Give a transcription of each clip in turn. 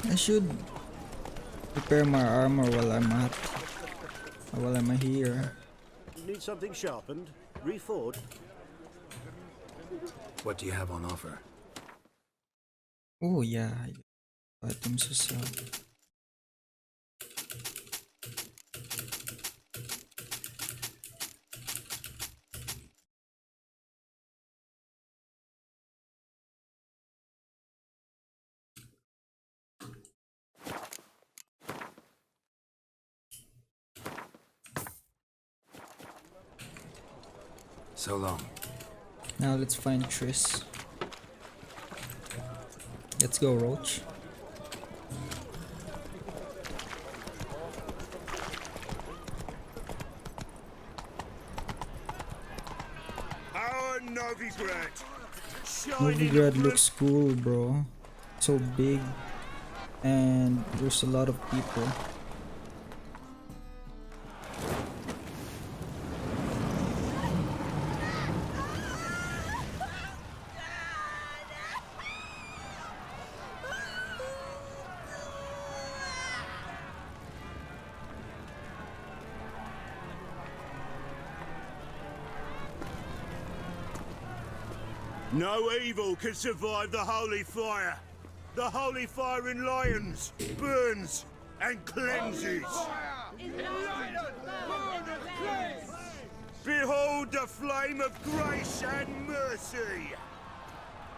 I should repair my armor while I'm here. Need something sharpened? Reforged? What do you have on offer? Oh yeah, items to sell. So long. Now let's find Triss. Let's go, Roach. Our Novigrad! Novigrad looks cool, bro. So big, and there's a lot of people. No evil can survive the holy fire. The holy fire in lions burns and cleanses. Behold the flame of grace and mercy.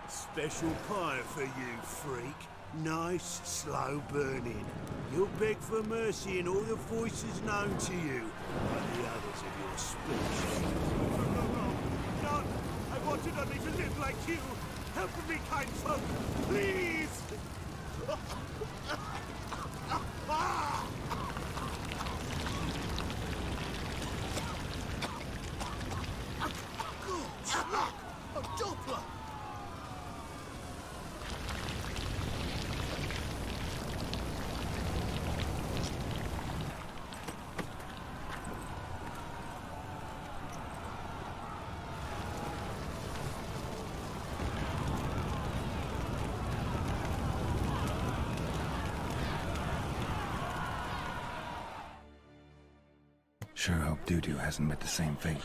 Special pie for you, freak. Nice, slow burning. You'll beg for mercy in all the voices known to you by the others of your species. No, I wanted only to live like you. Help me, kind folk, please! A Doppler! Sure hope Doo-Doo hasn't met the same fate.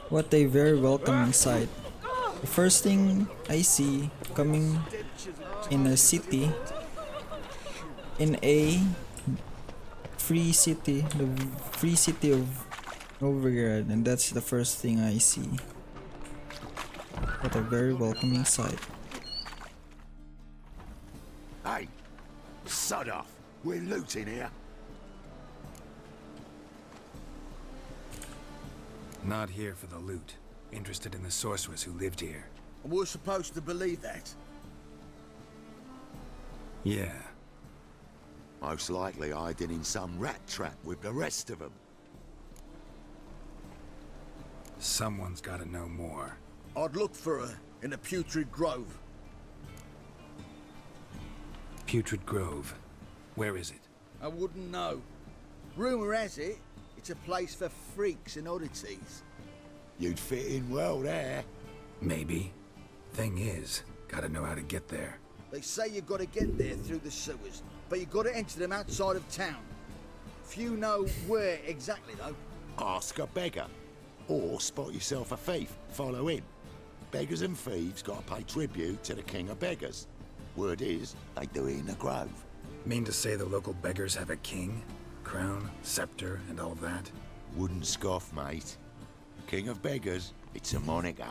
What a very welcoming sight. The first thing I see coming in a city, in a free city, the free city of Novigrad, and that's the first thing I see. What a very welcoming sight. Hey, sod off. We're looting here. Not here for the loot. Interested in the sorceress who lived here. And we're supposed to believe that? Yeah. Most likely hiding in some rat trap with the rest of them. Someone's gotta know more. I'd look for her in the Putrid Grove. Putrid Grove. Where is it? I wouldn't know. Rumour has it, it's a place for freaks and oddities. You'd fit in well there. Maybe. Thing is, gotta know how to get there. They say you've got to get there through the sewers, but you've got to enter them outside of town. Few know where exactly, though. Ask a beggar. Or spot yourself a thief. Follow him. Beggars and thieves got to pay tribute to the king of beggars. Word is, they do it in the grove. Mean to say the local beggars have a king? Crown, scepter, and all that? Wouldn't scoff, mate. King of beggars, it's a moniker.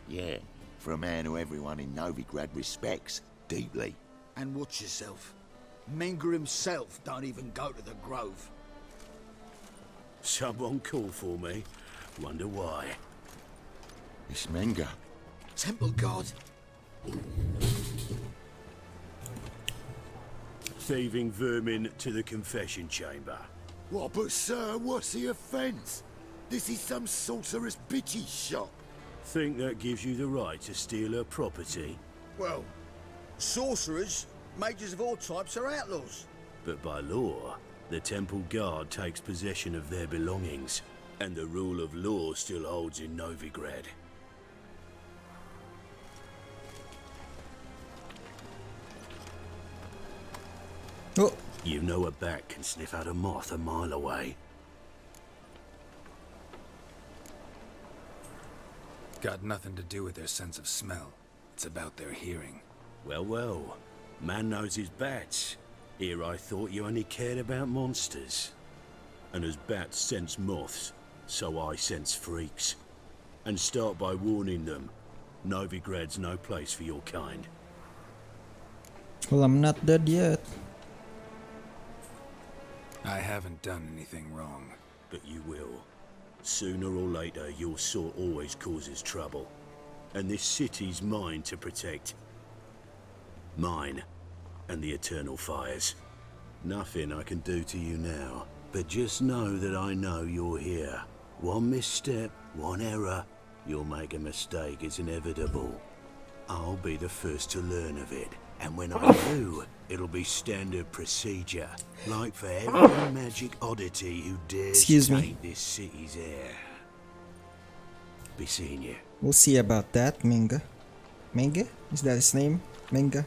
Yeah, for a man who everyone in Novigrad respects deeply. And watch yourself. Menger himself don't even go to the grove. Someone call for me. Wonder why. It's Menger. Temple God. Thieving vermin to the confession chamber. What, but sir, what's the offence? This is some sorcerer's bitchy shop. Think that gives you the right to steal her property? Well, sorcerers, mages of all types are outlaws. But by law, the temple guard takes possession of their belongings, and the rule of law still holds in Novigrad. You know a bat can sniff out a moth a mile away. Got nothing to do with their sense of smell. It's about their hearing. Well, well. Man knows his bats. Here I thought you only cared about monsters. And as bats sense moths, so I sense freaks. And start by warning them. Novigrad's no place for your kind. Well, I'm not dead yet. I haven't done anything wrong. But you will. Sooner or later, your sort always causes trouble. And this city's mine to protect. Mine. And the eternal fires. Nothing I can do to you now. But just know that I know you're here. One misstep, one error, you'll make a mistake, it's inevitable. I'll be the first to learn of it. And when I do, it'll be standard procedure. Like for every magic oddity who dares Excuse to me. taint this city's air. Be seeing you. We'll see about that, Minga. Minga? Is that his name? Minga?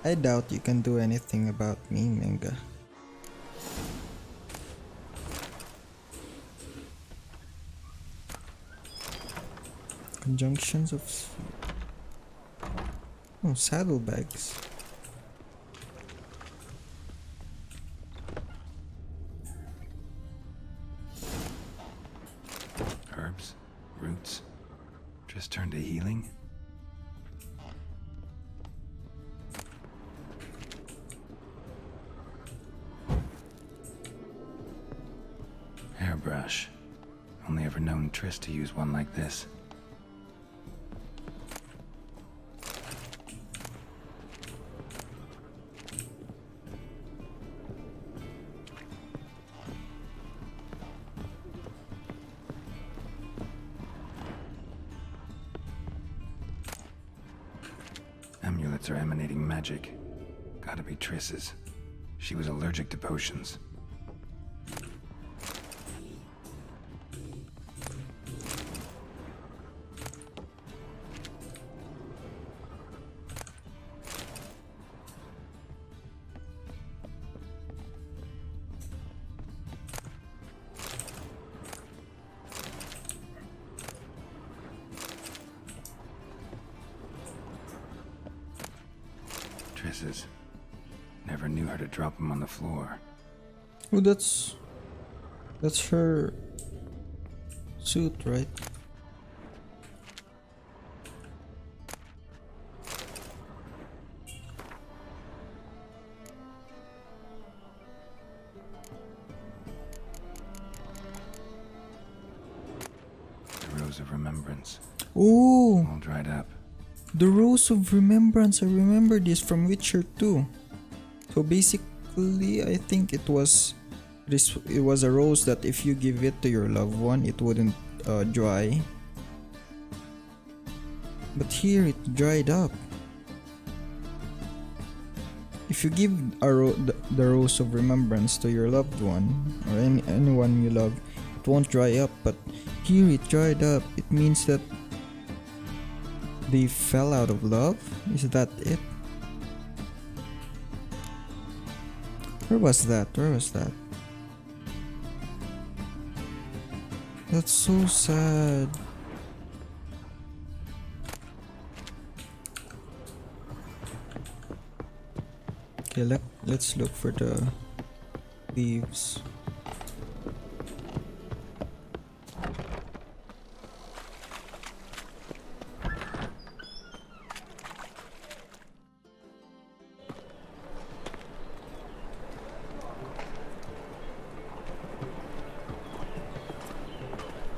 I doubt you can do anything about me, Minga. Conjunctions of... Oh, saddlebags. Herbs? Roots? Just turn to healing? Hairbrush. Only ever known Triss to use one like this. Amulets are emanating magic. Gotta be Triss's. She was allergic to potions. Triss's. Never knew her to drop them on the floor. Oh, that's her suit, right? The Rose of Remembrance. Oh, All dried up. the Rose of Remembrance. I remember this from Witcher 2. So basically, I think it was a rose that if you give it to your loved one, it wouldn't dry. But here it dried up. If you give the Rose of Remembrance to your loved one or anyone you love, it won't dry up. But here it dried up. It means that they fell out of love? Is that it? Where was that? Where was that? That's so sad. Okay, let's look for the leaves.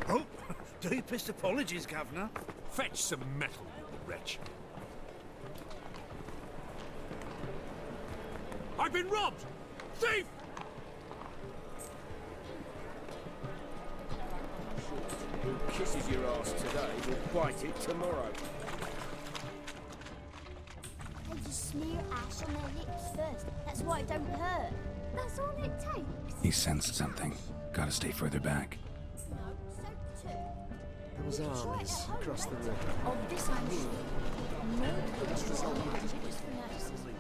Oh, deepest apologies, Governor. Fetch some metal, you wretch. I've been robbed! Thief! Who kisses your ass today will bite it tomorrow. They just smear ash on their lips first. That's why it don't hurt. That's all it takes. He sensed something. Gotta stay further back. No, so too. There was armies across the river. Of this I'm sure. No extras on fanaticism.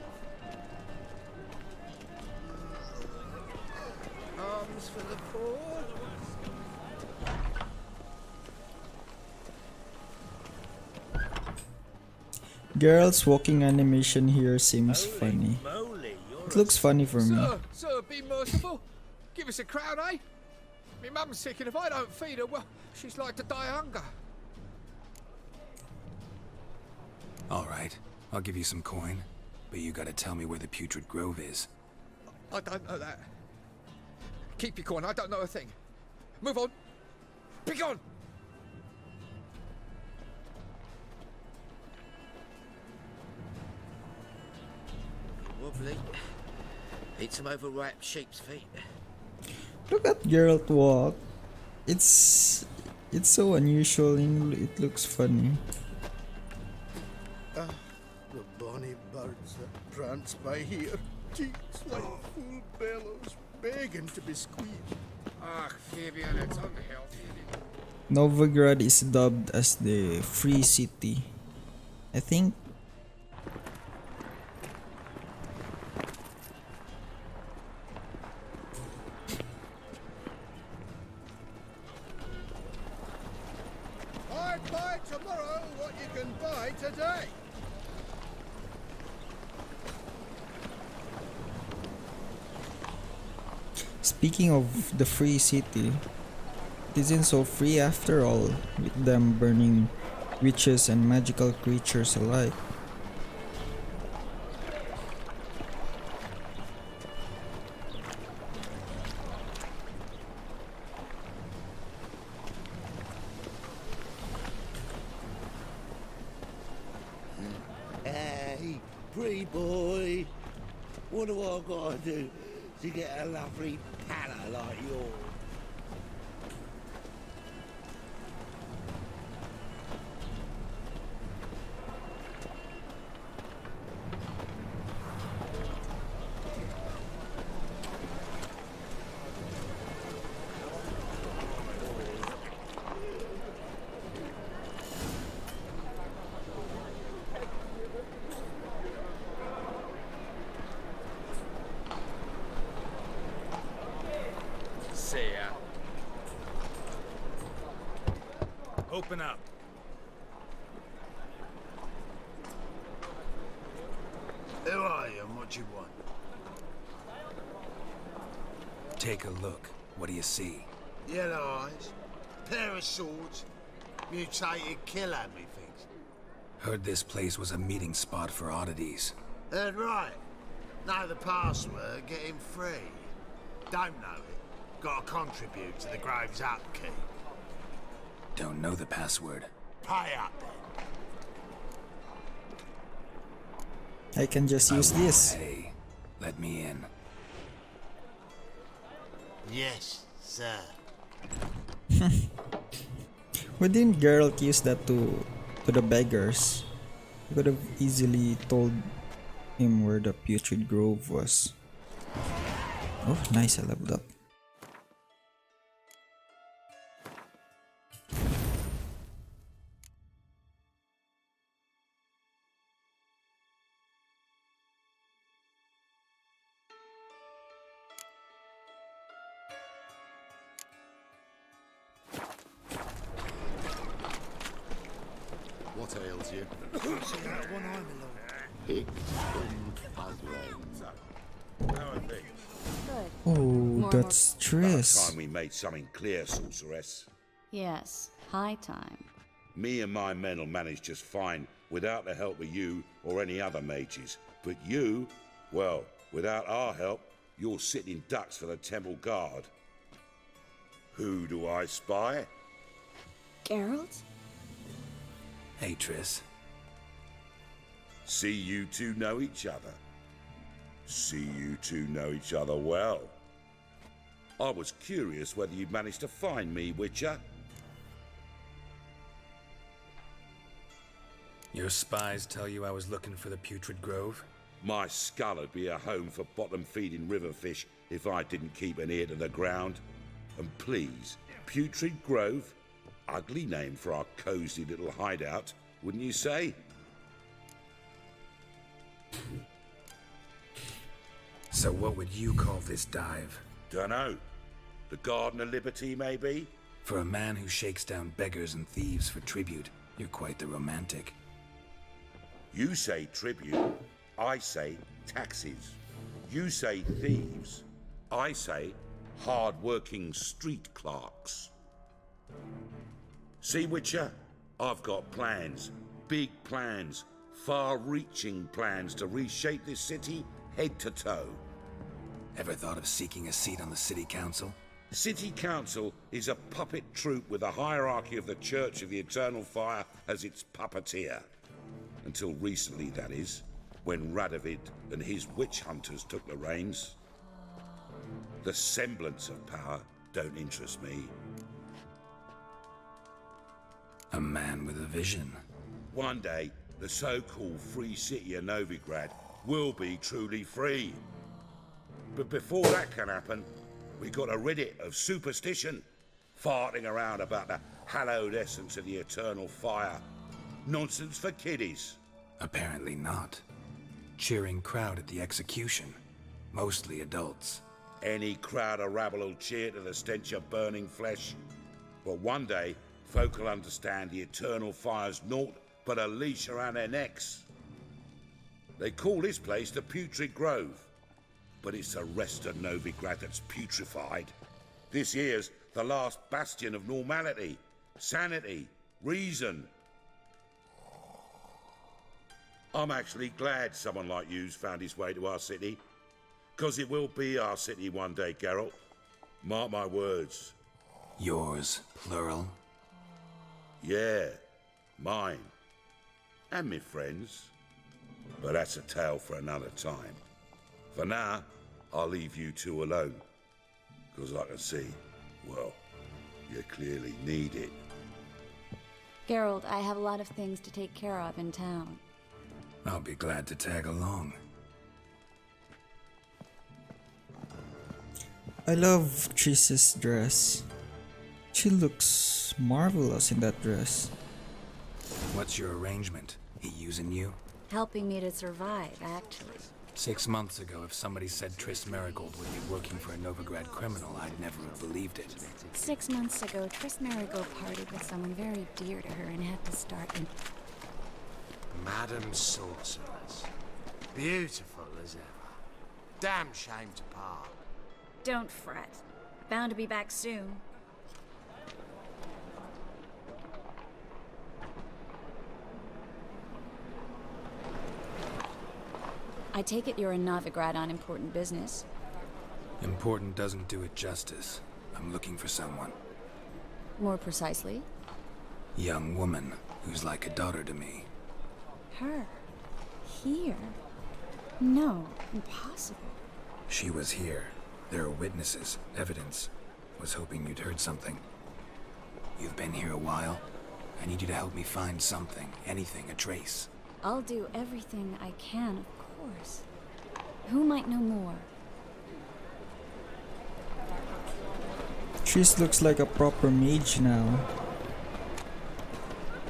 Geralt's walking animation here seems funny. Moly, you're It looks funny for me. Sir, be merciful. Give us a crown, eh? Me mum's sick, and if I don't feed her, well, she's like to die of hunger. All right, I'll give you some coin, but you gotta tell me where the Putrid Grove is. I don't know that. Keep your coin, I don't know a thing. Move on. Be gone! wobbly. Eat some overripe sheep's feet. Look at Geralt walk. It's so unusual and it looks funny. The bonny birds that prance by here, cheeks like full bellows, begging to be squeezed. Ah, Fabian, it's unhealthy. Novigrad is dubbed as the free city. I think I'd buy tomorrow what you can buy today. speaking of the free city, it isn't so free after all, with them burning witches and magical creatures alike. Hey, pretty boy. What do I gotta do to get a lovely pala like yours? See ya. Open up. Who are you and what you want? Take a look. What do you see? Yellow eyes, pair of swords, mutated killer, methinks. Heard this place was a meeting spot for oddities. Heard right. Know the password, get him free. Don't know it. Gotta contribute to the Grove's upkeep. Don't know the password. Pay up then. I can just use this. Hey, let me in. Yes, sir. Why didn't Geralt use that to the beggars? He could have easily told him where the Putrid Grove was. Oh, nice, I leveled up. What ails you? See that one eye, my lord. Hick and Azrael. Good. Oh, that's Triss. Time we made something clear, sorceress. Yes, high time. Me and my men will manage just fine without the help of you or any other mages. But you, well, without our help, you're sitting ducks for the temple guard. Who do I spy? Geralt? Hey, Triss. See you two know each other. See you two know each other well. I was curious whether you'd managed to find me, Witcher. Your spies tell you I was looking for the Putrid Grove? My skull would be a home for bottom-feeding river fish if I didn't keep an ear to the ground. And please, Putrid Grove? Ugly name for our cozy little hideout, wouldn't you say? So what would you call this dive? Dunno. The Garden of Liberty, maybe? For a man who shakes down beggars and thieves for tribute, you're quite the romantic. You say tribute, I say taxes. You say thieves, I say hard-working street clerks. See, Witcher? I've got plans, big plans, far-reaching plans to reshape this city head to toe. Ever thought of seeking a seat on the city council? City Council is a puppet troupe with the hierarchy of the Church of the Eternal Fire as its puppeteer. Until recently, that is, when Radovid and his witch hunters took the reins. The semblance of power don't interest me. A man with a vision. One day, the so-called free city of Novigrad will be truly free. But before that can happen, we gotta rid it of superstition, farting around about the hallowed essence of the eternal fire. Nonsense for kiddies. Apparently not. Cheering crowd at the execution. Mostly adults. Any crowd of rabble will cheer to the stench of burning flesh. But one day, folk will understand the eternal fire's naught but a leash around their necks. They call this place the Putrid Grove, but it's the rest of Novigrad that's putrefied. This here's the last bastion of normality, sanity, reason. I'm actually glad someone like you's found his way to our city, 'cause it will be our city one day, Geralt. Mark my words. Yours, plural? Yeah, mine. And me friends. But that's a tale for another time. For now, I'll leave you two alone. 'Cause I can see, well, you clearly need it. Geralt, I have a lot of things to take care of in town. I'll be glad to tag along. I love Triss's dress. She looks marvelous in that dress. What's your arrangement? He using you? Helping me to survive, actually. 6 months ago, if somebody said Triss Marigold would be working for a Novigrad criminal, I'd never have believed it. 6 months ago, Triss Marigold partied with someone very dear to her and had to start an... Madam Sorceress. Beautiful as ever. Damn shame to part. Don't fret. Bound to be back soon. I take it you're in Novigrad on important business. Important doesn't do it justice. I'm looking for someone. More precisely? Young woman who's like a daughter to me. Her? Here? No, impossible. She was here. There are witnesses, evidence. Was hoping you'd heard something. You've been here a while. I need you to help me find something, anything, a trace. I'll do everything I can, of course. Who might know more? Triss looks like a proper mage now.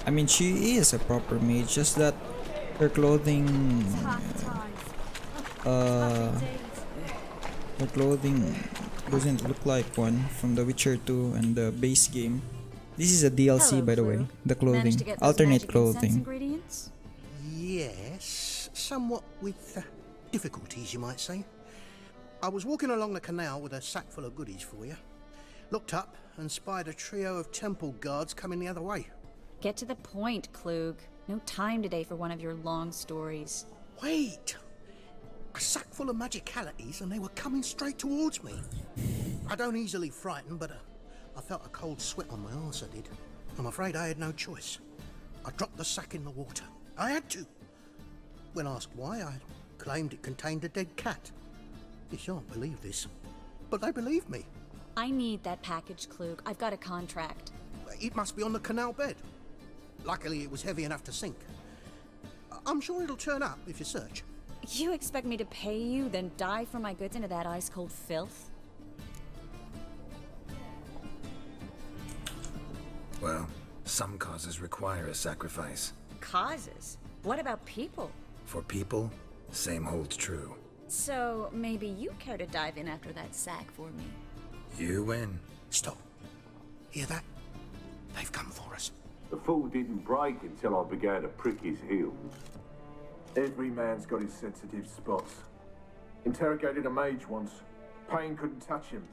I mean, she is a proper mage, just that her clothing... her clothing doesn't look like one from The Witcher 2 and the base game. This is a DLC, Hello, by the Flu. way. The clothing. Managed to get those Alternate magic incense clothing. ingredients? Yes, somewhat with difficulties, you might say. I was walking along the canal with a sack full of goodies for you. Looked up and spied a trio of temple guards coming the other way. Get to the point, Klug. No time today for one of your long stories. Wait! A sack full of magicalities and they were coming straight towards me. I don't easily frighten, but I felt a cold sweat on my arse, I did. I'm afraid I had no choice. I dropped the sack in the water. I had to. When asked why, I claimed it contained a dead cat. You shan't believe this, but they believed me. I need that package, Klug. I've got a contract. It must be on the canal bed. Luckily, it was heavy enough to sink. I'm sure it'll turn up if you search. You expect me to pay you, then dive for my goods into that ice-cold filth? Well, some causes require a sacrifice. Causes? What about people? For people, same holds true. So, maybe you care to dive in after that sack for me? You win. Stop. Hear that? They've come for us. The fool didn't break until I began to prick his heels. Every man's got his sensitive spots. Interrogated a mage once. Pain couldn't touch him.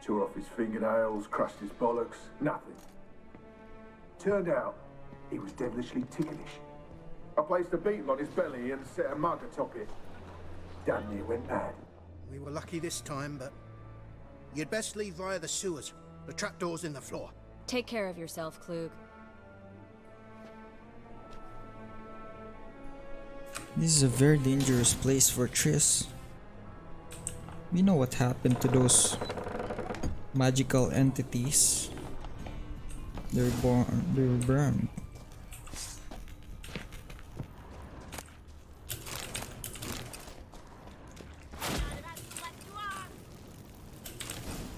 Tore off his fingernails, crushed his bollocks, nothing. Turned out, he was devilishly ticklish. I placed a beetle on his belly and set a mug atop it. Damn near went mad. We were lucky this time, but you'd best leave via the sewers. The trapdoor's in the floor. Take care of yourself, Klug. This is a very dangerous place for Triss. We know what happened to those magical entities. They were burned.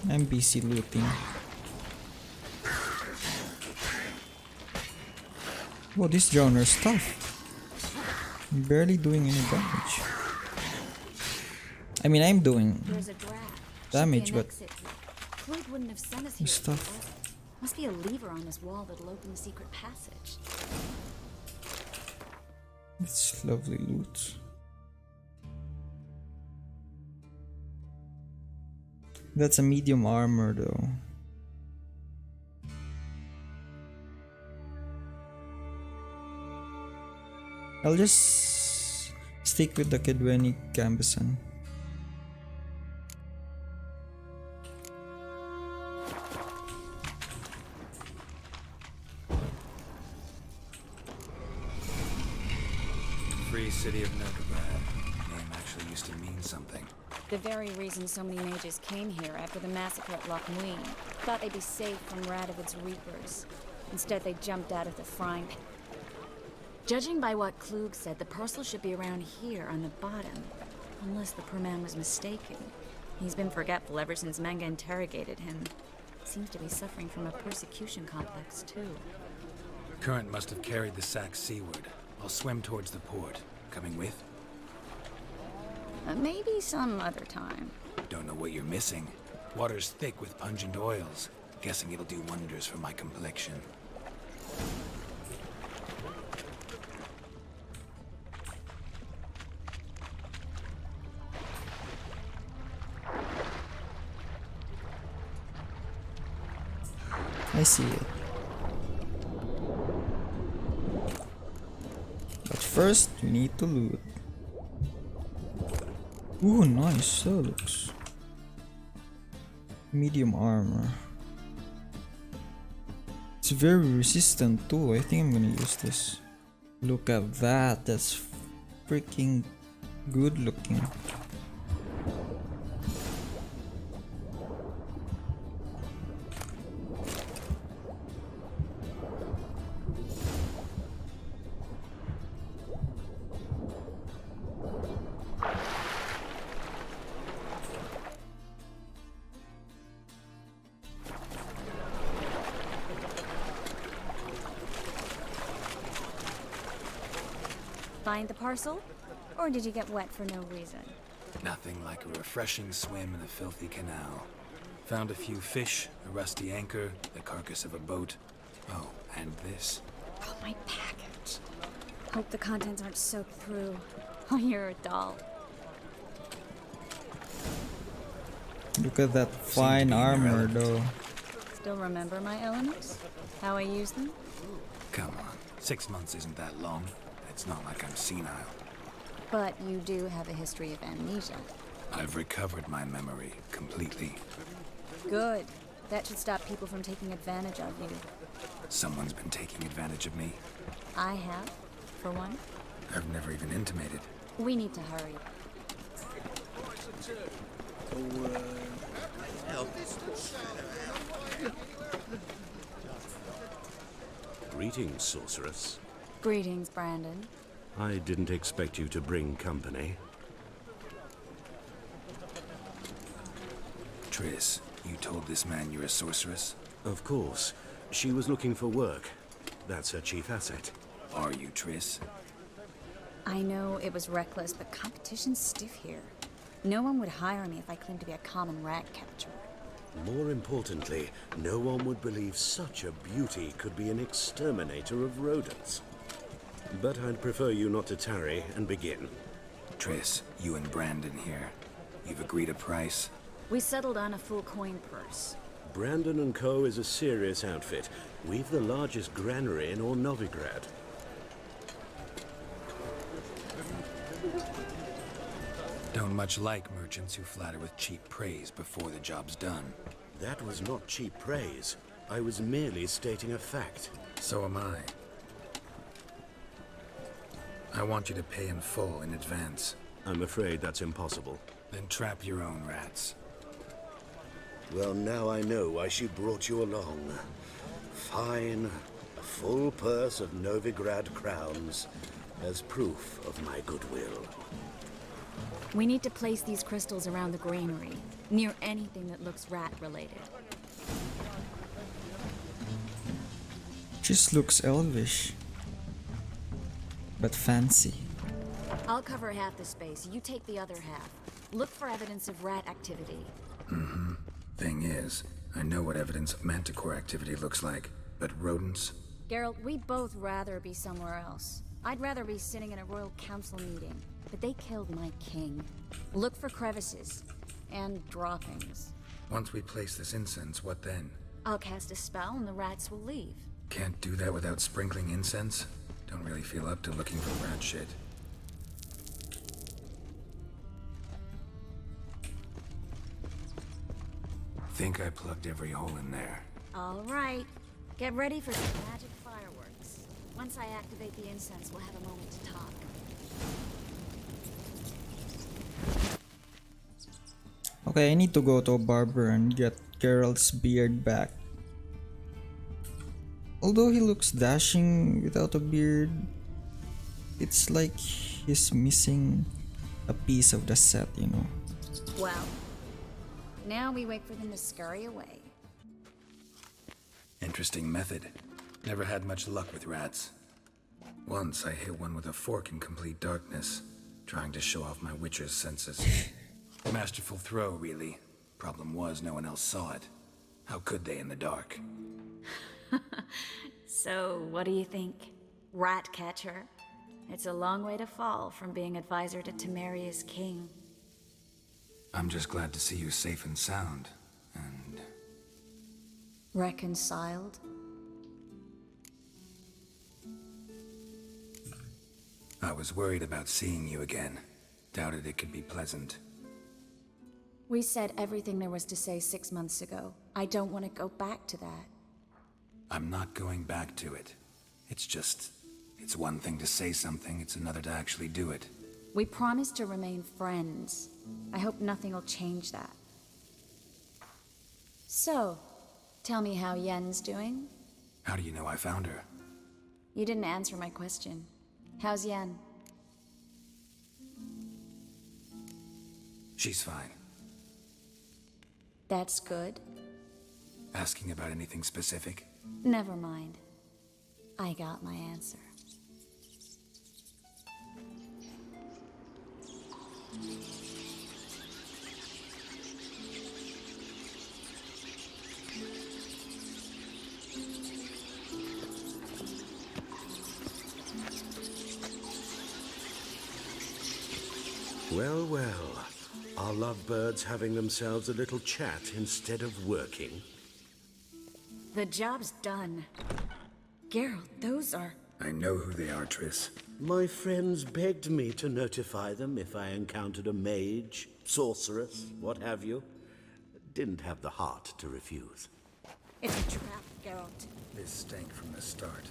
I'm busy looting. Oh, this drowner's tough. I'm barely doing any damage. I mean, I'm doing damage, but Klug wouldn't have sent us here. Stuff. Must be a lever on this wall that'll open the secret passage. It's lovely loot. That's a medium armor though. I'll just stick with the Kedweni Gambeson. Free city of Novigrad. Name actually used to mean something. The very reason so many mages came here after the massacre at Loch Muin. Thought they'd be safe from Radovid's reapers. Instead, they jumped out of the frying pan. Judging by what Klug said, the parcel should be around here on the bottom. Unless the poor man was mistaken. He's been forgetful ever since Manga interrogated him. Seems to be suffering from a persecution complex, too. Current must have carried the sack seaward. I'll swim towards the port. Coming with? Maybe some other time. Don't know what you're missing. Water's thick with pungent oils. Guessing it'll do wonders for my complexion. I see it. But first, we need to loot. Ooh, nice. That looks medium armor. It's very resistant too. I think I'm gonna use this. Look at that. That's freaking good looking. Find the parcel? Or did you get wet for no reason? Nothing like a refreshing swim in a filthy canal. Found a few fish, a rusty anchor, the carcass of a boat. Oh, and this. Oh, my package. Hope the contents aren't soaked through. Oh, you're a doll. Look at that fine armor though. Still remember my elements? How I use them? Come on, 6 months isn't that long. It's not like I'm senile. But you do have a history of amnesia. I've recovered my memory completely. Good. That should stop people from taking advantage of you. Someone's been taking advantage of me. I have, for one. I've never even intimated. We need to hurry. Greetings, sorceress. Greetings, Brandon. I didn't expect you to bring company. Triss, you told this man you're a sorceress? Of course. She was looking for work. That's her chief asset. Are you, Triss? I know it was reckless, but competition's stiff here. No one would hire me if I claimed to be a common rat catcher. More importantly, no one would believe such a beauty could be an exterminator of rodents. But I'd prefer you not to tarry and begin. Triss, you and Brandon here. You've agreed a price? We settled on a full coin purse. Brandon and Co. is a serious outfit. We've the largest granary in all Novigrad. Don't much like merchants who flatter with cheap praise before the job's done. That was not cheap praise. I was merely stating a fact. So am I. I want you to pay in full in advance. I'm afraid that's impossible. Then trap your own rats. Well, now I know why she brought you along. Fine. A full purse of Novigrad crowns as proof of my goodwill. We need to place these crystals around the granary, near anything that looks rat-related. Just looks elvish, but fancy. I'll cover half the space, you take the other half. Look for evidence of rat activity. Mm-hmm. Thing is, I know what evidence of manticore activity looks like, but rodents? Geralt, we'd both rather be somewhere else. I'd rather be sitting in a royal council meeting, but they killed my king. Look for crevices and droppings. Once we place this incense, what then? I'll cast a spell and the rats will leave. Can't do that without sprinkling incense? Don't really feel up to looking for rat shit. Think I plugged every hole in there. All right. Get ready for some magic fireworks. Once I activate the incense, we'll have a moment to talk. Okay, I need to go to a barber and get Geralt's beard back. Although he looks dashing without a beard, it's like he's missing a piece of the set, you know. Well, now we wait for them to scurry away. Interesting method. Never had much luck with rats. Once I hit one with a fork in complete darkness, trying to show off my witcher's senses. Masterful throw, really. Problem was, no one else saw it. How could they in the dark? So, what do you think? Rat catcher? It's a long way to fall from being advisor to Temeria's king. I'm just glad to see you safe and sound, and... Reconciled? I was worried about seeing you again. Doubted it could be pleasant. We said everything there was to say 6 months ago. I don't want to go back to that. I'm not going back to it. It's just... It's one thing to say something, it's another to actually do it. We promised to remain friends. I hope nothing will change that. So, tell me how Yen's doing? How do you know I found her? You didn't answer my question. How's Yen? She's fine. That's good. Asking about anything specific? Never mind. I got my answer. Well, well. Are lovebirds having themselves a little chat instead of working? The job's done. Geralt, those are... I know who they are, Triss. My friends begged me to notify them if I encountered a mage, sorceress, what have you. Didn't have the heart to refuse. It's a trap, Geralt. This stank from the start.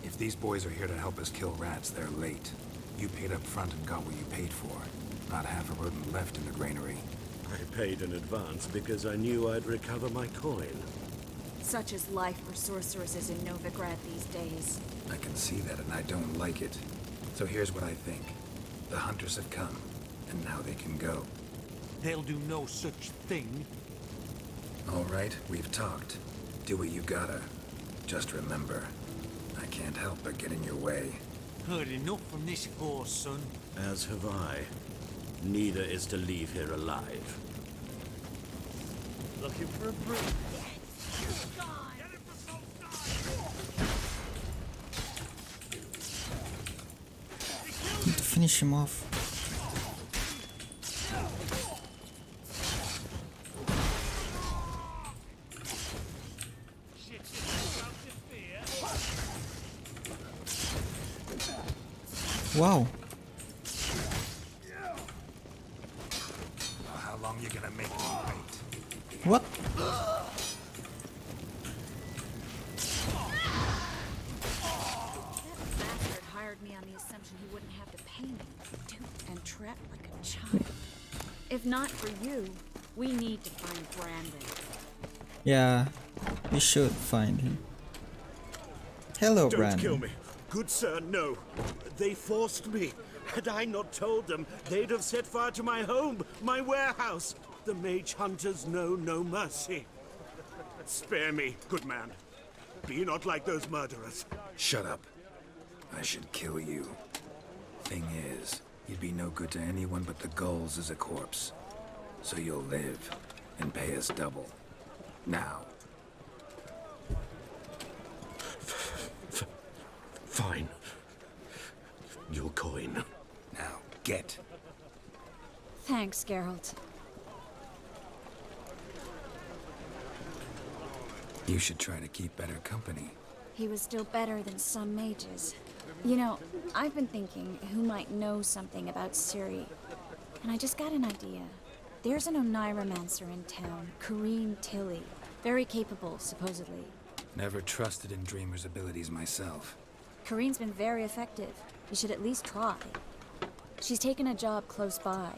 If these boys are here to help us kill rats, they're late. You paid up front and got what you paid for. Not half a rodent left in the granary. I paid in advance because I knew I'd recover my coin. Such is life for sorceresses in Novigrad these days. I can see that, and I don't like it. So here's what I think. The hunters have come, and now they can go. They'll do no such thing. All right, we've talked. Do what you gotta. Just remember, I can't help but get in your way. Heard enough from this horse, son. As have I. Neither is to leave here alive. Looking for a break. finish him off. Wow. How long you gonna make me wait? What? Bastard hired me on the assumption he wouldn't have to pay me. Duped and trapped like a child. If not for you, we need to find Brandon. Yeah, we should find him. Hello, Don't Brandon. kill me. Good sir, no. They forced me. Had I not told them, they'd have set fire to my home, my warehouse. The mage hunters know no mercy. Spare me, good man. Be not like those murderers. Shut up. I should kill you. Thing is, you'd be no good to anyone but the gulls as a corpse. So you'll live and pay us double. Now. Fine. Your coin. Now, get. Thanks, Geralt. You should try to keep better company. He was still better than some mages. You know, I've been thinking who might know something about Ciri. And I just got an idea. There's an Oneiromancer in town, Corrine Tilly. Very capable, supposedly. Never trusted in Dreamer's abilities myself. Corrine's been very effective. You should at least try. She's taken a job close by.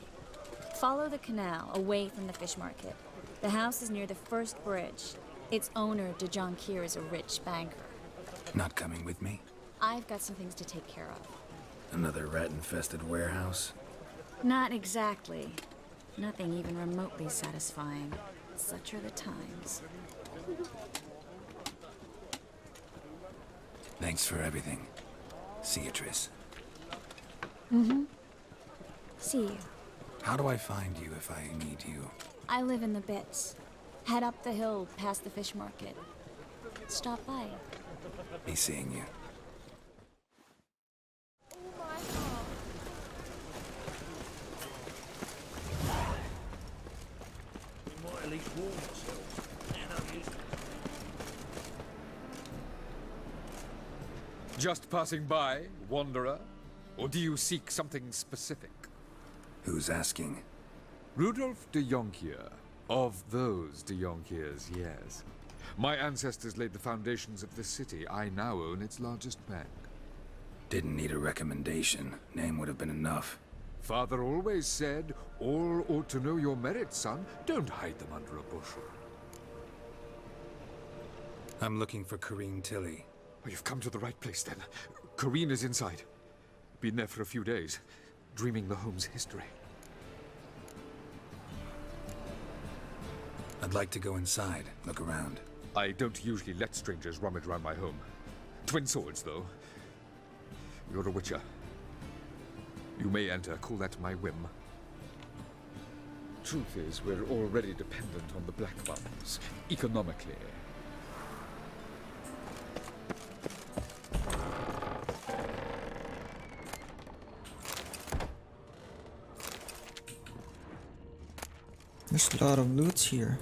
Follow the canal, away from the fish market. The house is near the first bridge. Its owner, de Jonquier, is a rich banker. Not coming with me? I've got some things to take care of. Another rat-infested warehouse? Not exactly. Nothing even remotely satisfying. Such are the times. Thanks for everything. See you, Triss. Mm-hmm. See you. How do I find you if I need you? I live in the Bits. Head up the hill past the fish market. Stop by. Be seeing you. We might at least warm ourselves. Just passing by, wanderer? Or do you seek something specific? Who's asking? Rudolf de Jonquier. Of those de Jonquiers, yes. My ancestors laid the foundations of this city. I now own its largest bank. Didn't need a recommendation. Name would have been enough. Father always said, all ought to know your merits, son. Don't hide them under a bushel. I'm looking for Corrine Tilly. Oh, you've come to the right place, then. Corrine is inside. Been there for a few days, dreaming the home's history. I'd like to go inside, look around. I don't usually let strangers rummage around my home. Twin swords, though. You're a witcher. You may enter, call that my whim. Truth is, we're already dependent on the Black Ones, economically. There's a lot of loot here.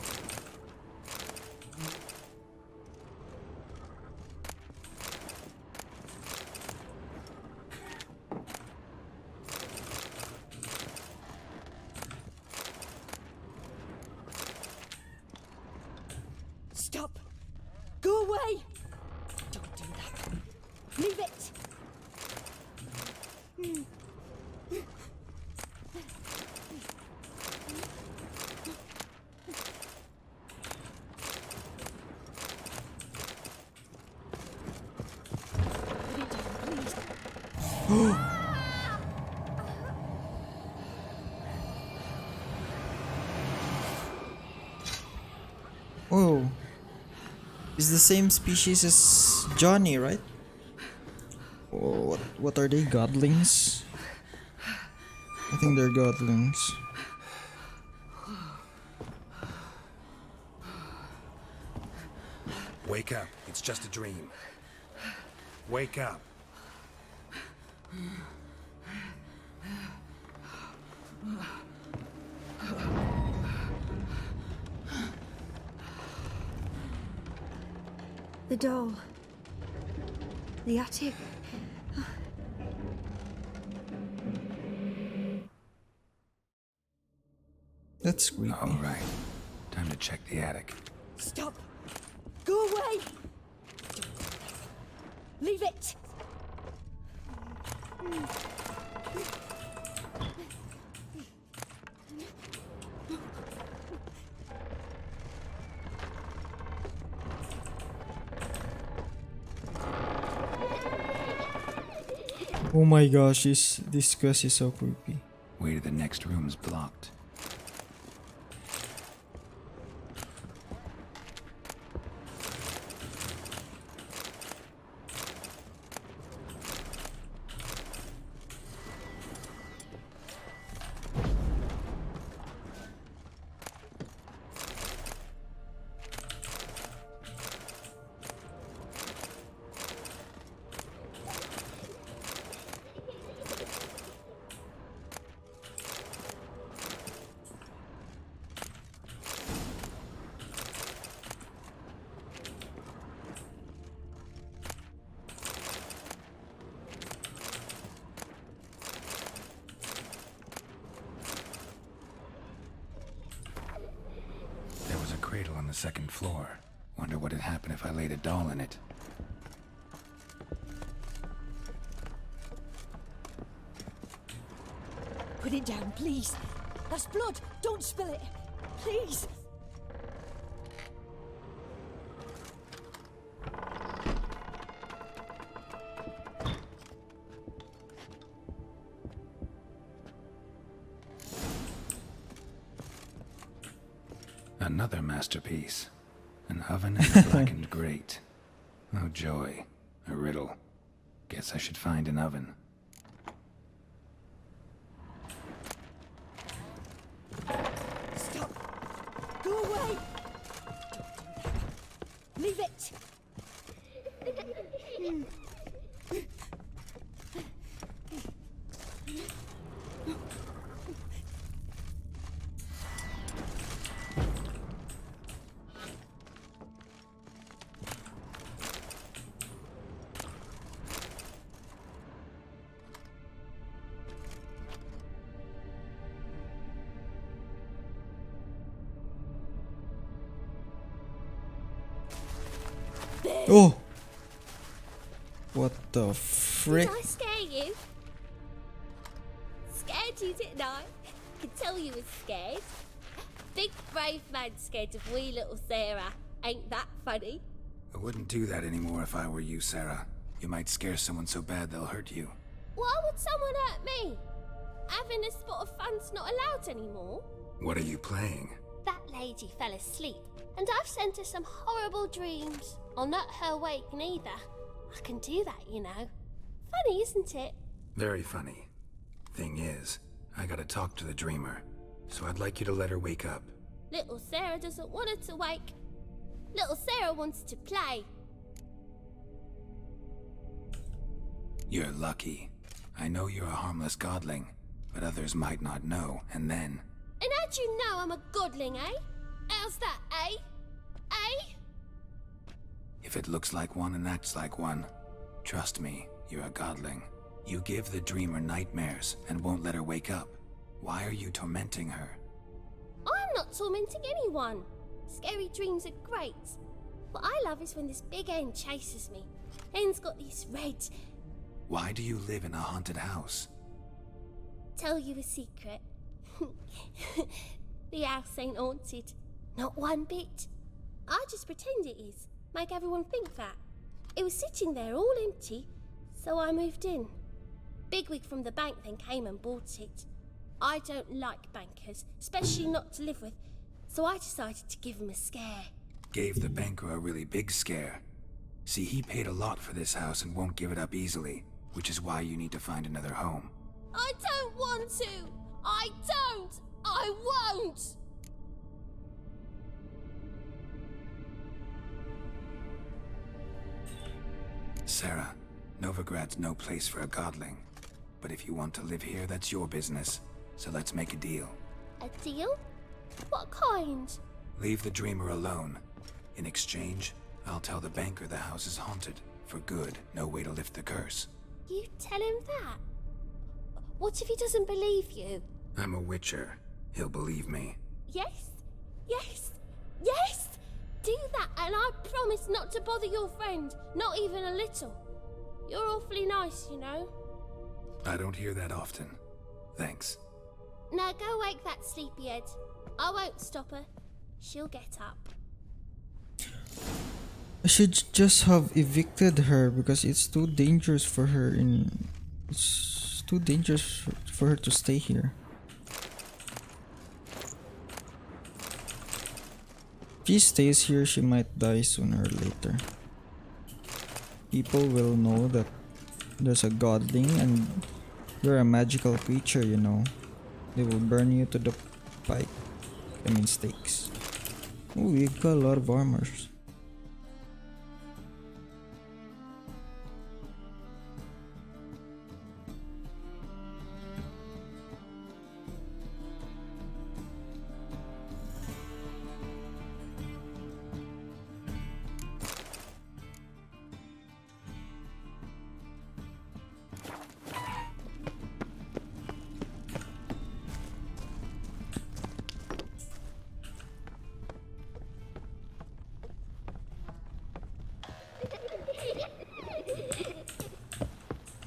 Stop! Go away! Don't do that. Leave it! Oh, it's the same species as Johnny, right? Oh, what are they? Godlings? I think they're godlings. Wake up, it's just a dream. Wake up. The doll. The attic. That's creepy. All right, time to check the attic. Stop! Go away! Leave it! Oh my gosh, this quest is so creepy. Way to the next room's blocked. Cradle on the second floor. Wonder what would happen if I laid a doll in it. Put it down, please. That's blood. Don't spill it. Please. Another masterpiece. An oven and a blackened grate. Oh joy. A riddle. Guess I should find an oven. Stop! Go away! Leave it! Oh! What the frick? Did I scare you? Scared you, didn't I? Could tell you was scared. Big brave man scared of wee little Sarah. Ain't that funny? I wouldn't do that anymore if I were you, Sarah. You might scare someone so bad they'll hurt you. Why would someone hurt me? Having a spot of fun's not allowed anymore. What are you playing? That lady fell asleep, and I've sent her some horrible dreams. I'll not her wake neither. I can do that, you know. Funny, isn't it? Very funny. Thing is, I gotta talk to the dreamer, so I'd like you to let her wake up. Little Sarah doesn't want her to wake. Little Sarah wants to play. You're lucky. I know you're a harmless godling, but others might not know, and then... And how'd you know I'm a godling, eh? How's that, eh? Eh? If it looks like one and acts like one, trust me, you're a godling. You give the dreamer nightmares and won't let her wake up. Why are you tormenting her? I'm not tormenting anyone. Scary dreams are great. What I love is when this big hen chases me. Hen's got these red... Why do you live in a haunted house? Tell you a secret. The house ain't haunted. Not one bit. I just pretend it is. Make everyone think that. It was sitting there all empty, so I moved in. Bigwig from the bank then came and bought it. I don't like bankers, especially not to live with, so I decided to give him a scare. Gave the banker a really big scare. See, he paid a lot for this house and won't give it up easily, which is why you need to find another home. I don't want to! I don't! I won't! Sarah, Novigrad's no place for a godling. But if you want to live here, that's your business. so let's make a deal. A deal? What kind? Leave the dreamer alone. In exchange, I'll tell the banker the house is haunted. For good, no way to lift the curse. You tell him that? What if he doesn't believe you? I'm a witcher. He'll believe me. Yes? Yes? Yes! Do that and I promise not to bother your friend. Not even a little. You're awfully nice, you know. I don't hear that often. Thanks. Now go wake that sleepyhead. I won't stop her. She'll get up. I should just have evicted her because it's too dangerous for her it's too dangerous for her to stay here. If she stays here, she might die sooner or later. People will know that there's a godling and you're a magical creature, you know. They will burn you to the stakes. Oh, we've got a lot of armors.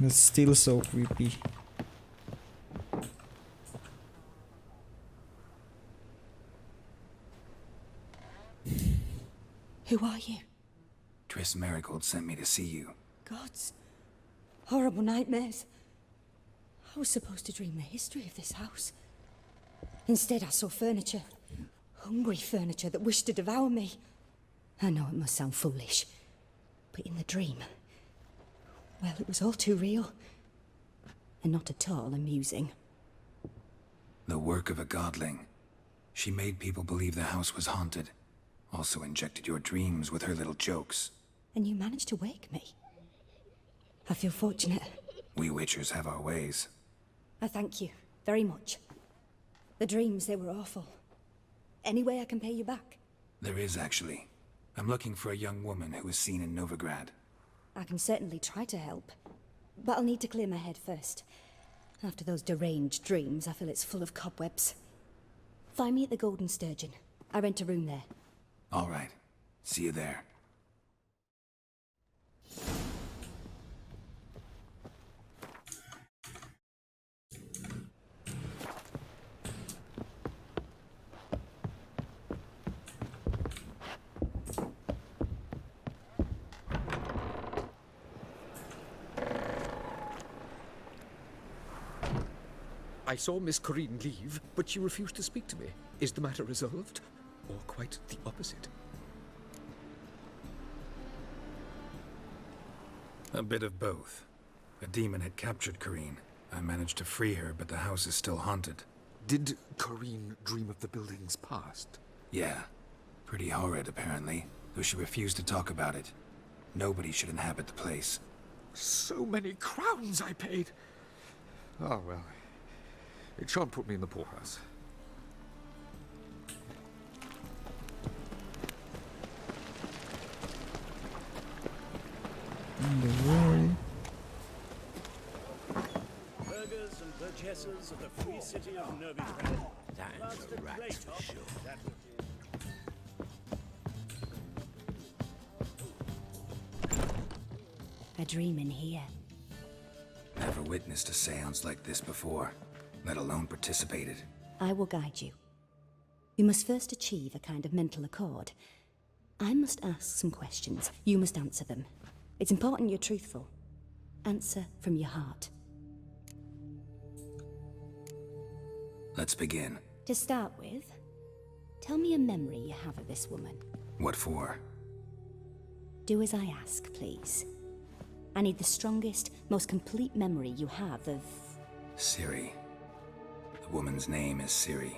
It's still so creepy. Who are you? Triss Marigold sent me to see you. Gods. Horrible nightmares. I was supposed to dream the history of this house. Instead, I saw furniture. Hungry furniture that wished to devour me. I know it must sound foolish, but in the dream, well, it was all too real. And not at all amusing. The work of a godling. She made people believe the house was haunted. Also injected your dreams with her little jokes. And you managed to wake me. I feel fortunate. We witchers have our ways. I thank you very much. The dreams, they were awful. Any way I can pay you back? There is, actually. I'm looking for a young woman who was seen in Novigrad. I can certainly try to help. But I'll need to clear my head first. After those deranged dreams, I feel it's full of cobwebs. Find me at the Golden Sturgeon. I rent a room there. All right. See you there. I saw Miss Corinne leave, but she refused to speak to me. Is the matter resolved? Or quite the opposite? A bit of both. A demon had captured Corinne. I managed to free her, but the house is still haunted. Did Corinne dream of the building's past? Yeah. Pretty horrid, apparently, though she refused to talk about it. Nobody should inhabit the place. So many crowns I paid! Oh, well. It shan't put me in the poorhouse. Burghers and burgesses of the free city of Novigrad. That's a rat for sure. A dream in here. Never witnessed a seance like this before, let alone participated. I will guide you. You must first achieve a kind of mental accord. I must ask some questions. You must answer them. It's important you're truthful. Answer from your heart. Let's begin. To start with, tell me a memory you have of this woman. What for? Do as I ask, please. I need the strongest, most complete memory you have of... Ciri. The woman's name is Ciri.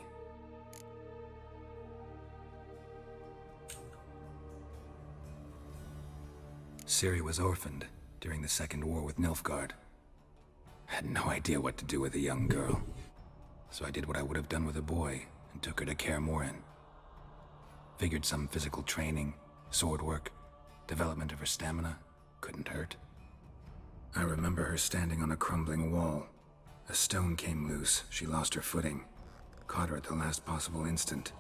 Ciri was orphaned during the Second War with Nilfgaard. Had no idea what to do with a young girl. so I did what I would have done with a boy and took her to Kaer Morhen. Figured some physical training, sword work, development of her stamina couldn't hurt. I remember her standing on a crumbling wall. A stone came loose, she lost her footing. Caught her at the last possible instant.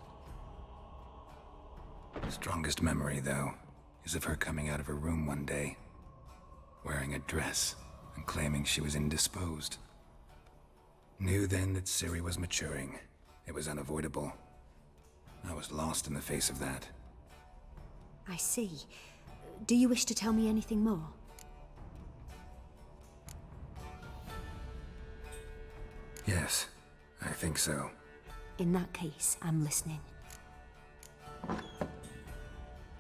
Strongest memory, though, is of her coming out of her room one day, wearing a dress and claiming she was indisposed. Knew then that Ciri was maturing. It was unavoidable. I was lost in the face of that. I see. Do you wish to tell me anything more? Yes, I think so. In that case, I'm listening.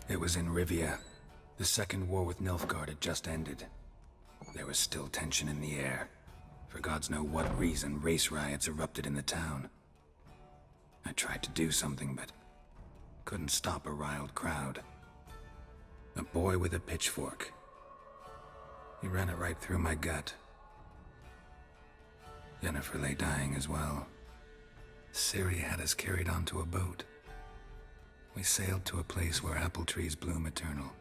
It was in Rivia. The second war with Nilfgaard had just ended. There was still tension in the air. For gods know what reason, race riots erupted in the town. I tried to do something, but couldn't stop a riled crowd. A boy with a pitchfork. He ran it right through my gut. Yennefer lay dying as well. Ciri had us carried onto a boat. We sailed to a place where apple trees bloom eternal.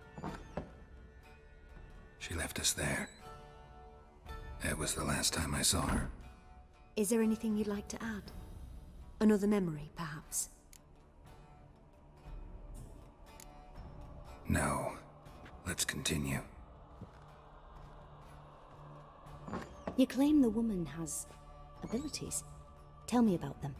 She left us there. That was the last time I saw her. Is there anything you'd like to add? Another memory, perhaps? No. Let's continue. You claim the woman has abilities. Tell me about them.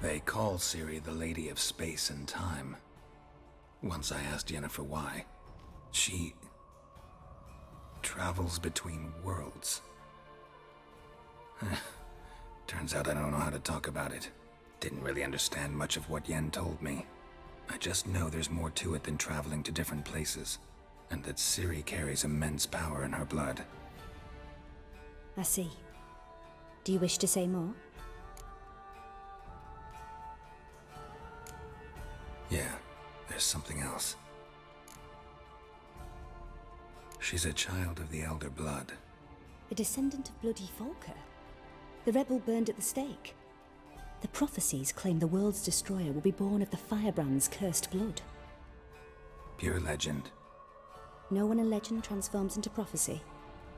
They call Ciri the Lady of Space and Time. Once I asked Yennefer why. She travels between worlds. Turns out I don't know how to talk about it. Didn't really understand much of what Yen told me. I just know there's more to it than traveling to different places, and that Ciri carries immense power in her blood. I see. Do you wish to say more? Yeah, there's something else. She's a child of the Elder Blood. A descendant of bloody Volker? The rebel burned at the stake. The prophecies claim the world's destroyer will be born of the firebrand's cursed blood. Pure legend. Know when a legend transforms into prophecy?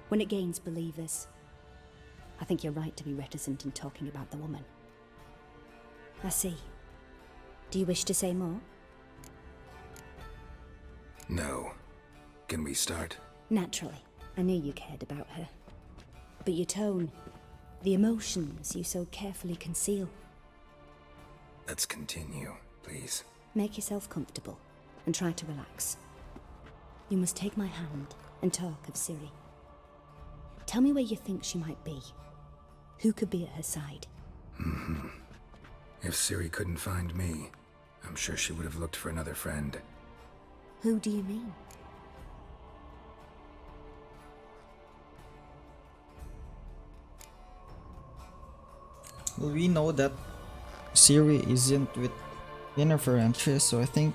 When it gains believers. I think you're right to be reticent in talking about the woman. I see. Do you wish to say more? No. Can we start? Naturally. I knew you cared about her. But your tone, the emotions you so carefully conceal. Let's continue, please. Make yourself comfortable and try to relax. You must take my hand and talk of Ciri. Tell me where you think she might be. Who could be at her side? If Ciri couldn't find me, I'm sure she would have looked for another friend. Who do you mean? Well, we know that Ciri isn't with Yennefer and Triss, so I think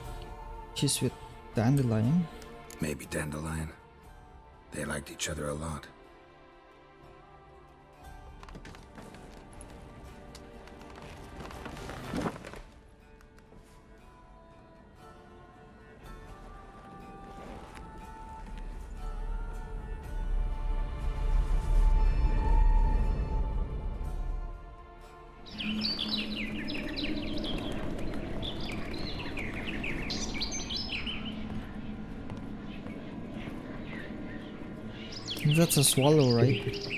she's with Dandelion. Maybe Dandelion. They liked each other a lot. That's a swallow, right?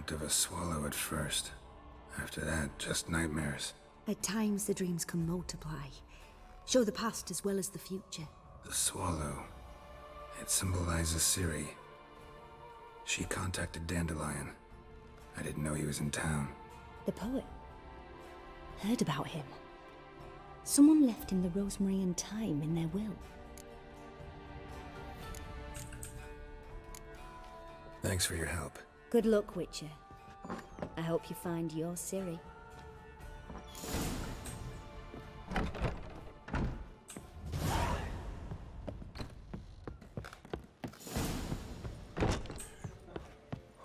Dreamt of a swallow at first. After that, just nightmares. At times, the dreams can multiply, show the past as well as the future. The swallow. It symbolizes Ciri. She contacted Dandelion. I didn't know he was in town. The poet. Heard about him. Someone left him the rosemary and thyme in their will. Thanks for your help. Good luck, Witcher. I hope you find your Ciri.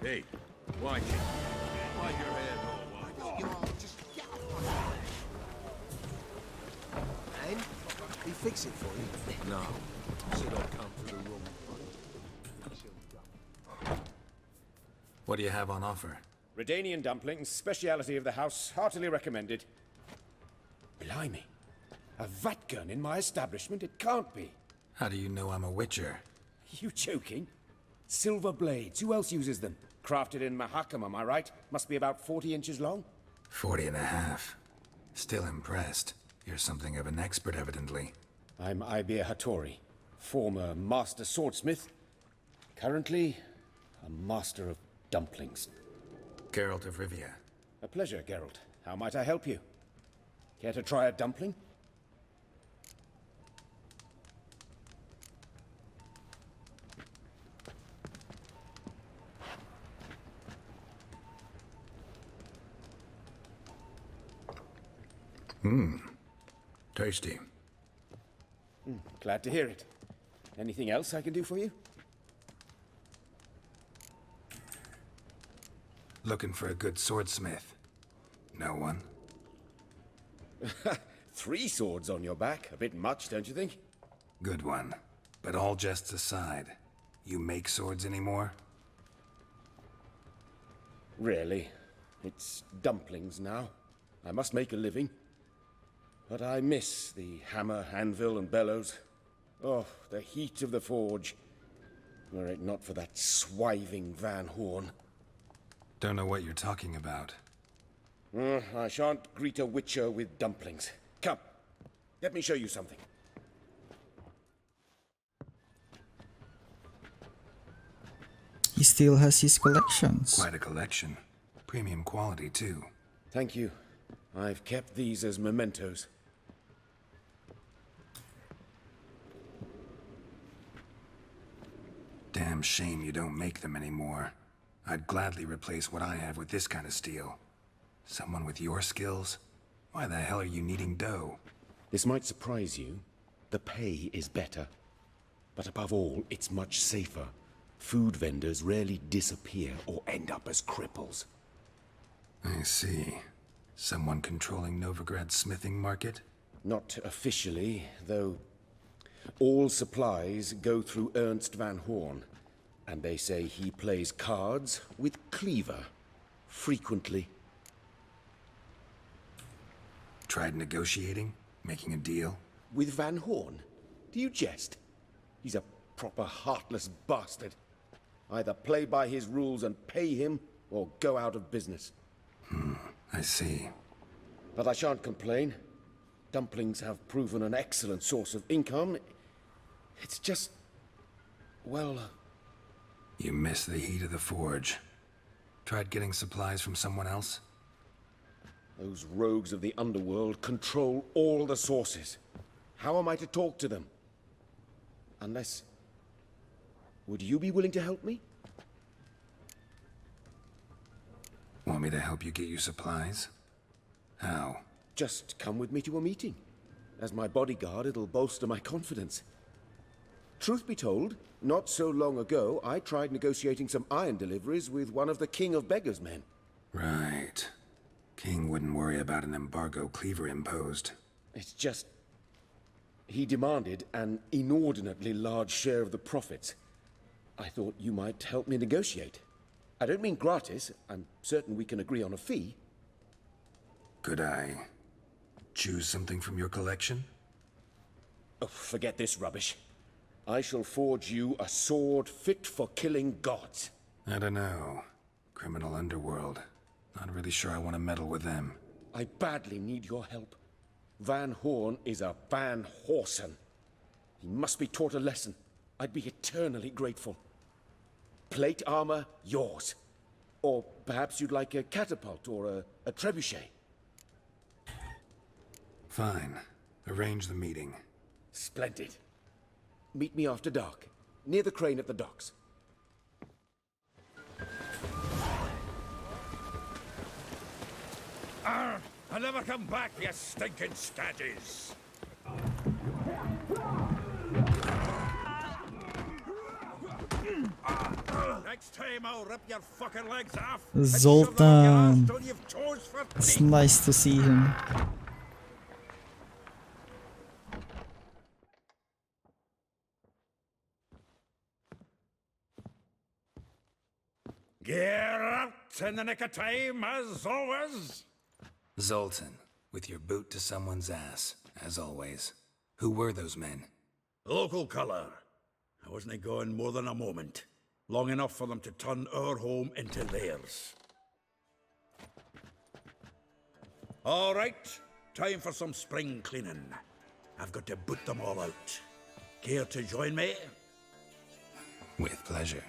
Hey, why can't why your head all white? You are just get off my And he fix it for you. No. Said I'd come to the room. What do you have on offer? Redanian dumplings, speciality of the house, heartily recommended. Blimey. A vat gun in my establishment? It can't be. How do you know I'm a witcher? You joking? Silver blades. Who else uses them? Crafted in Mahakam, am I right? Must be about 40 inches long? 40 and a half. Still impressed. You're something of an expert, evidently. I'm Ibir Hattori, former master swordsmith. Currently, a master of dumplings. Geralt of Rivia. A pleasure, Geralt. How might I help you? Care to try a dumpling? Tasty. Glad to hear it. Anything else I can do for you? Looking for a good swordsmith. No one? 3 swords on your back. A bit much, don't you think? Good one. But all jests aside, you make swords anymore? Really? It's dumplings now. I must make a living. But I miss the hammer, anvil, and bellows. Oh, the heat of the forge. Were it not for that swiving Van Horn. Don't know what you're talking about. I shan't greet a witcher with dumplings. Come, let me show you something. He still has his collections. Quite a collection. Premium quality, too. Thank you. I've kept these as mementos. Damn shame you don't make them anymore. I'd gladly replace what I have with this kind of steel. Someone with your skills? Why the hell are you needing dough? This might surprise you. The pay is better. But above all, it's much safer. Food vendors rarely disappear or end up as cripples. I see. Someone controlling Novigrad's smithing market? Not officially, though all supplies go through Ernst Van Horn. And they say he plays cards with Cleaver. Frequently. Tried negotiating? Making a deal? With Van Horn? Do you jest? He's a proper heartless bastard. Either play by his rules and pay him, or go out of business. I see. But I shan't complain. Dumplings have proven an excellent source of income. It's just... well... You miss the heat of the forge. Tried getting supplies from someone else? Those rogues of the underworld control all the sources. How am I to talk to them? Unless... Would you be willing to help me? Want me to help you get you supplies? How? Just come with me to a meeting. As my bodyguard, it'll bolster my confidence. Truth be told, not so long ago, I tried negotiating some iron deliveries with one of the King of Beggars' men. Right. King wouldn't worry about an embargo Cleaver imposed. It's just... he demanded an inordinately large share of the profits. I thought you might help me negotiate. I don't mean gratis. I'm certain we can agree on a fee. Could I choose something from your collection? Oh, forget this rubbish. I shall forge you a sword fit for killing gods. I don't know. criminal underworld. Not really sure I want to meddle with them. I badly need your help. Van Horn is a Van Horsen. He must be taught a lesson. I'd be eternally grateful. Plate armor, yours. Or perhaps you'd like a catapult or a trebuchet. Fine. Arrange the meeting. Splendid. Meet me after dark, near the crane at the docks. I'll never come back, you stinking scadges! Next time I'll rip your fucking legs off. Zoltan. It's nice to see him. Geralt in the nick of time, as always. Zoltan, with your boot to someone's ass, as always. Who were those men? Local colour. I wasn't going more than a moment. Long enough for them to turn our home into theirs. All right, time for some spring cleaning. I've got to boot them all out. Care to join me? With pleasure.